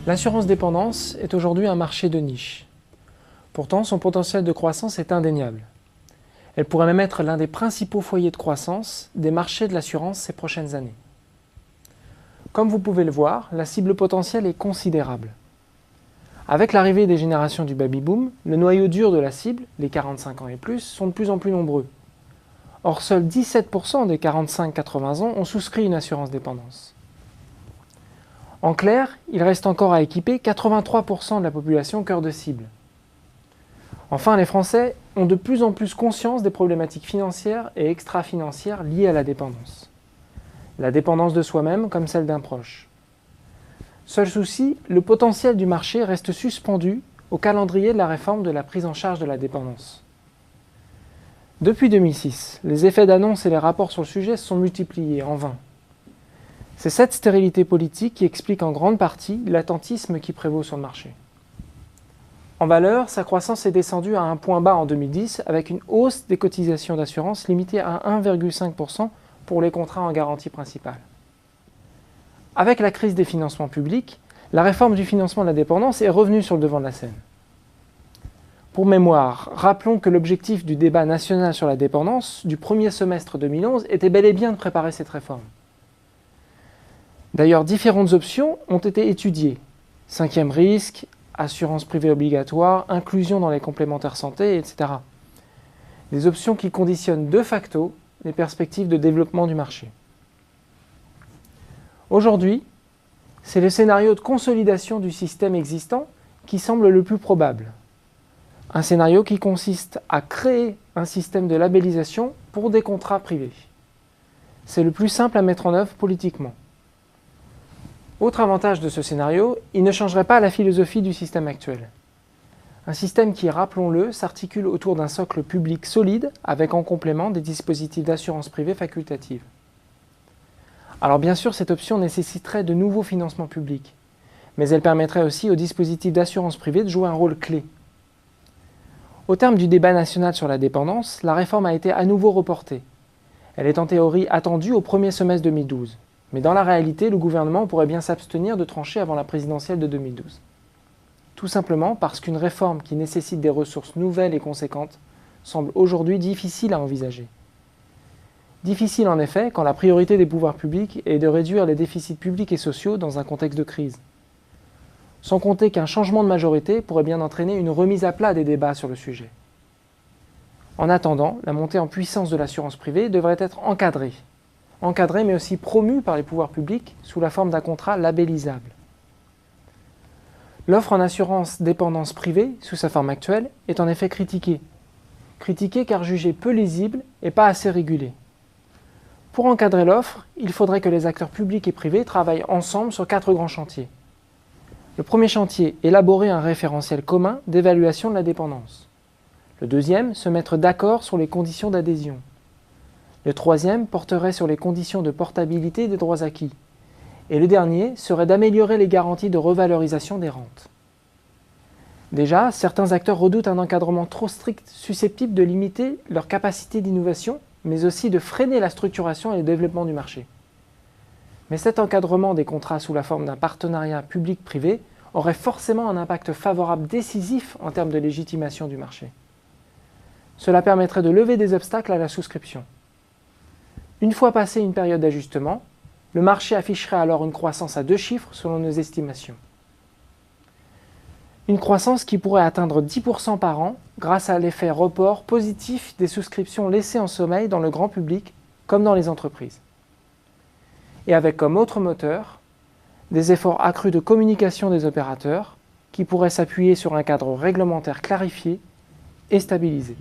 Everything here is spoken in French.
L'assurance dépendance est aujourd'hui un marché de niche. Pourtant, son potentiel de croissance est indéniable. Elle pourrait même être l'un des principaux foyers de croissance des marchés de l'assurance ces prochaines années. Comme vous pouvez le voir, la cible potentielle est considérable. Avec l'arrivée des générations du baby-boom, le noyau dur de la cible, les 45 ans et plus, sont de plus en plus nombreux. Or, seuls 17% des 45-80 ans ont souscrit une assurance dépendance. En clair, il reste encore à équiper 83% de la population cœur de cible. Enfin, les Français ont de plus en plus conscience des problématiques financières et extra-financières liées à la dépendance. La dépendance de soi-même comme celle d'un proche. Seul souci, le potentiel du marché reste suspendu au calendrier de la réforme de la prise en charge de la dépendance. Depuis 2006, les effets d'annonce et les rapports sur le sujet se sont multipliés en vain. C'est cette stérilité politique qui explique en grande partie l'attentisme qui prévaut sur le marché. En valeur, sa croissance est descendue à un point bas en 2010 avec une hausse des cotisations d'assurance limitée à 1,5% pour les contrats en garantie principale. Avec la crise des financements publics, la réforme du financement de la dépendance est revenue sur le devant de la scène. Pour mémoire, rappelons que l'objectif du débat national sur la dépendance du premier semestre 2011 était bel et bien de préparer cette réforme. D'ailleurs, différentes options ont été étudiées. 5e risque, assurance privée obligatoire, inclusion dans les complémentaires santé, etc. Des options qui conditionnent de facto les perspectives de développement du marché. Aujourd'hui, c'est le scénario de consolidation du système existant qui semble le plus probable. Un scénario qui consiste à créer un système de labellisation pour des contrats privés. C'est le plus simple à mettre en œuvre politiquement. Autre avantage de ce scénario, il ne changerait pas la philosophie du système actuel. Un système qui, rappelons-le, s'articule autour d'un socle public solide avec en complément des dispositifs d'assurance privée facultative. Alors bien sûr, cette option nécessiterait de nouveaux financements publics, mais elle permettrait aussi aux dispositifs d'assurance privée de jouer un rôle clé. Au terme du débat national sur la dépendance, la réforme a été à nouveau reportée. Elle est en théorie attendue au premier semestre 2012, mais dans la réalité, le gouvernement pourrait bien s'abstenir de trancher avant la présidentielle de 2012. Tout simplement parce qu'une réforme qui nécessite des ressources nouvelles et conséquentes semble aujourd'hui difficile à envisager. Difficile en effet quand la priorité des pouvoirs publics est de réduire les déficits publics et sociaux dans un contexte de crise. Sans compter qu'un changement de majorité pourrait bien entraîner une remise à plat des débats sur le sujet. En attendant, la montée en puissance de l'assurance privée devrait être encadrée mais aussi promue par les pouvoirs publics sous la forme d'un contrat labellisable. L'offre en assurance dépendance privée, sous sa forme actuelle, est en effet critiquée. Critiquée car jugée peu lisible et pas assez régulée. Pour encadrer l'offre, il faudrait que les acteurs publics et privés travaillent ensemble sur 4 grands chantiers. Le premier chantier, élaborer un référentiel commun d'évaluation de la dépendance. Le deuxième, se mettre d'accord sur les conditions d'adhésion. Le troisième porterait sur les conditions de portabilité des droits acquis. Et le dernier serait d'améliorer les garanties de revalorisation des rentes. Déjà, certains acteurs redoutent un encadrement trop strict susceptible de limiter leur capacité d'innovation, mais aussi de freiner la structuration et le développement du marché. Mais cet encadrement des contrats sous la forme d'un partenariat public-privé aurait forcément un impact favorable décisif en termes de légitimation du marché. Cela permettrait de lever des obstacles à la souscription. Une fois passée une période d'ajustement, le marché afficherait alors une croissance à 2 chiffres selon nos estimations. Une croissance qui pourrait atteindre 10% par an grâce à l'effet report positif des souscriptions laissées en sommeil dans le grand public comme dans les entreprises. Et avec comme autre moteur, des efforts accrus de communication des opérateurs qui pourraient s'appuyer sur un cadre réglementaire clarifié et stabilisé.